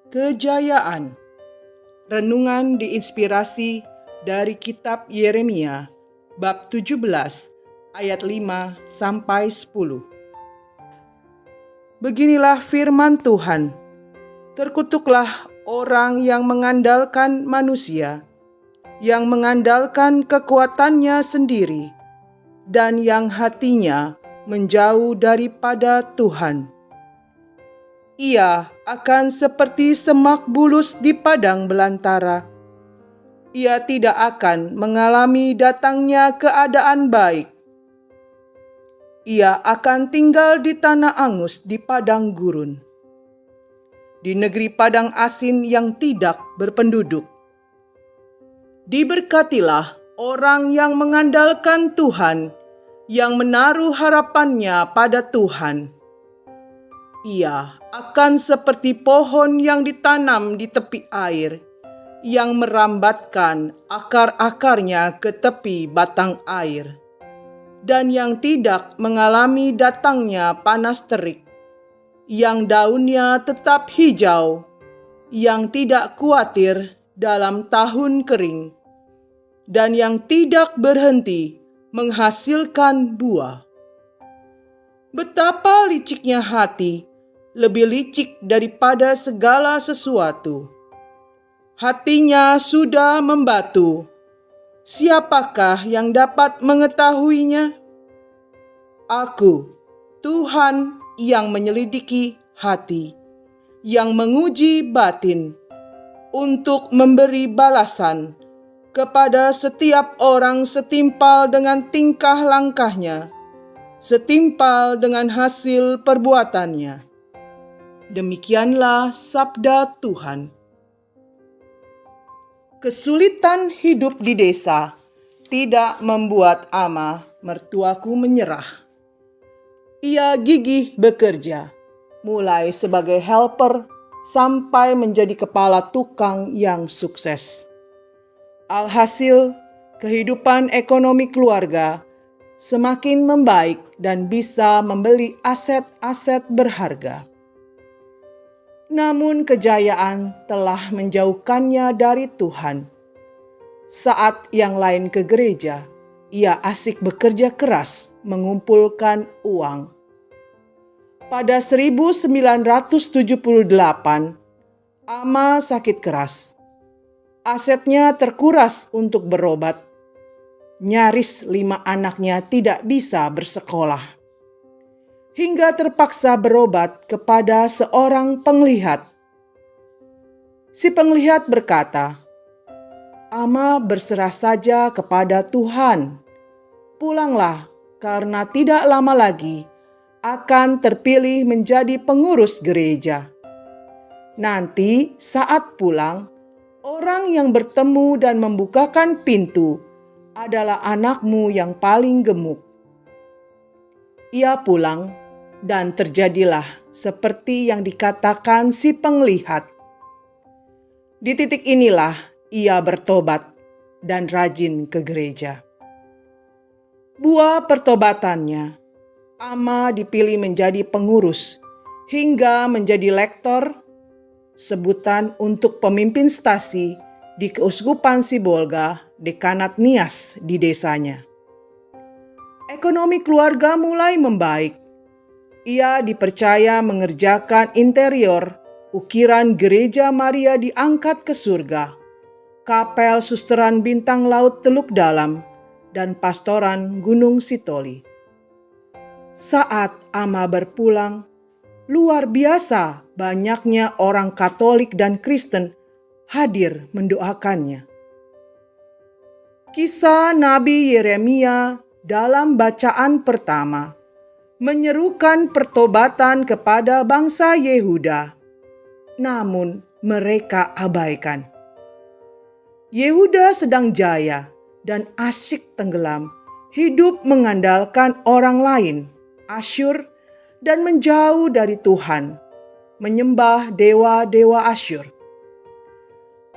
Kejayaan. Renungan diinspirasi dari kitab Yeremia bab 17 ayat 5 sampai 10. Beginilah firman Tuhan. Terkutuklah orang yang mengandalkan manusia, yang mengandalkan kekuatannya sendiri, dan yang hatinya menjauh daripada Tuhan. Ia akan seperti semak bulus di padang belantara. Ia tidak akan mengalami datangnya keadaan baik. Ia akan tinggal di tanah angus di padang gurun, di negeri padang asin yang tidak berpenduduk. Diberkatilah orang yang mengandalkan Tuhan, yang menaruh harapannya pada Tuhan. Ia akan seperti pohon yang ditanam di tepi air, yang merambatkan akar-akarnya ke tepi batang air, dan yang tidak mengalami datangnya panas terik, yang daunnya tetap hijau, yang tidak khawatir dalam tahun kering, dan yang tidak berhenti menghasilkan buah. Betapa liciknya hati, lebih licik daripada segala sesuatu. Hatinya sudah membatu. Siapakah yang dapat mengetahuinya? Aku, Tuhan, yang menyelidiki hati, yang menguji batin, untuk memberi balasan kepada setiap orang setimpal dengan tingkah langkahnya, setimpal dengan hasil perbuatannya. Demikianlah sabda Tuhan. Kesulitan hidup di desa tidak membuat Ama mertuaku menyerah. Ia gigih bekerja, mulai sebagai helper sampai menjadi kepala tukang yang sukses. Alhasil, kehidupan ekonomi keluarga semakin membaik dan bisa membeli aset-aset berharga. Namun kejayaan telah menjauhkannya dari Tuhan. Saat yang lain ke gereja, ia asik bekerja keras mengumpulkan uang. Pada 1978, Ama sakit keras. Asetnya terkuras untuk berobat. Nyaris 5 anaknya tidak bisa bersekolah, hingga terpaksa berobat kepada seorang penglihat. Si penglihat berkata, "Ama berserah saja kepada Tuhan. Pulanglah, karena tidak lama lagi akan terpilih menjadi pengurus gereja. Nanti saat pulang, orang yang bertemu dan membukakan pintu adalah anakmu yang paling gemuk." Ia pulang, dan terjadilah seperti yang dikatakan si penglihat. Di titik inilah ia bertobat dan rajin ke gereja. Buah pertobatannya, Ama dipilih menjadi pengurus hingga menjadi lektor, sebutan untuk pemimpin stasi di Keuskupan Sibolga, Dekanat Nias di desanya. Ekonomi keluarga mulai membaik. Ia dipercaya mengerjakan interior, ukiran gereja Maria diangkat ke surga, kapel susteran bintang laut Teluk Dalam, dan pastoran Gunung Sitoli. Saat Ama berpulang, luar biasa banyaknya orang Katolik dan Kristen hadir mendoakannya. Kisah Nabi Yeremia dalam bacaan pertama menyerukan pertobatan kepada bangsa Yehuda, namun mereka abaikan. Yehuda sedang jaya dan asyik tenggelam, hidup mengandalkan orang lain, Asyur, dan menjauh dari Tuhan, menyembah dewa-dewa Asyur.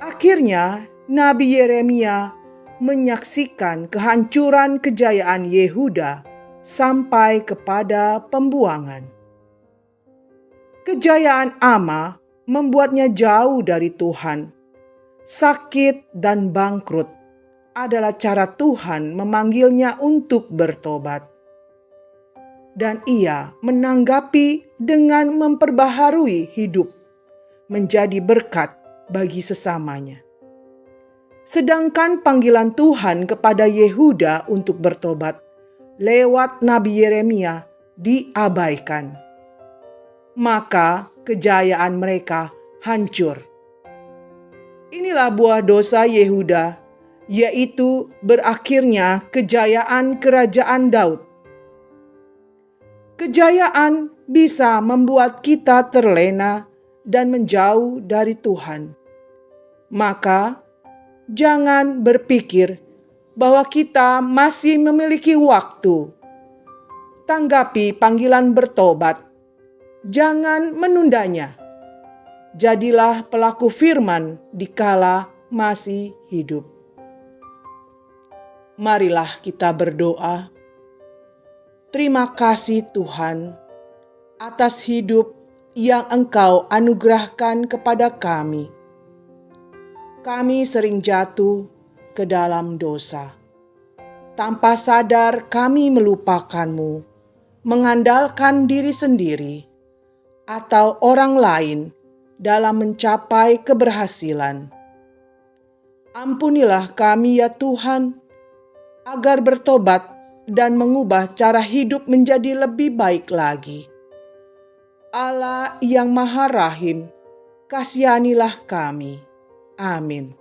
Akhirnya, Nabi Yeremia menyaksikan kehancuran kejayaan Yehuda sampai kepada pembuangan. Kejayaan Ama membuatnya jauh dari Tuhan. Sakit dan bangkrut adalah cara Tuhan memanggilnya untuk bertobat. Dan ia menanggapi dengan memperbaharui hidup menjadi berkat bagi sesamanya. Sedangkan panggilan Tuhan kepada Yehuda untuk bertobat lewat Nabi Yeremia diabaikan. Maka kejayaan mereka hancur. Inilah buah dosa Yehuda, yaitu berakhirnya kejayaan kerajaan Daud. Kejayaan bisa membuat kita terlena dan menjauh dari Tuhan. Maka jangan berpikir bahwa kita masih memiliki waktu. Tanggapi panggilan bertobat. Jangan menundanya. Jadilah pelaku firman dikala masih hidup. Marilah kita berdoa. Terima kasih Tuhan atas hidup yang Engkau anugerahkan kepada kami. Kami sering jatuh ke dalam dosa. Tanpa sadar kami melupakan-Mu, mengandalkan diri sendiri atau orang lain dalam mencapai keberhasilan. Ampunilah kami ya Tuhan, agar bertobat dan mengubah cara hidup menjadi lebih baik lagi. Allah yang Maha Rahim, kasihanilah kami. Amin.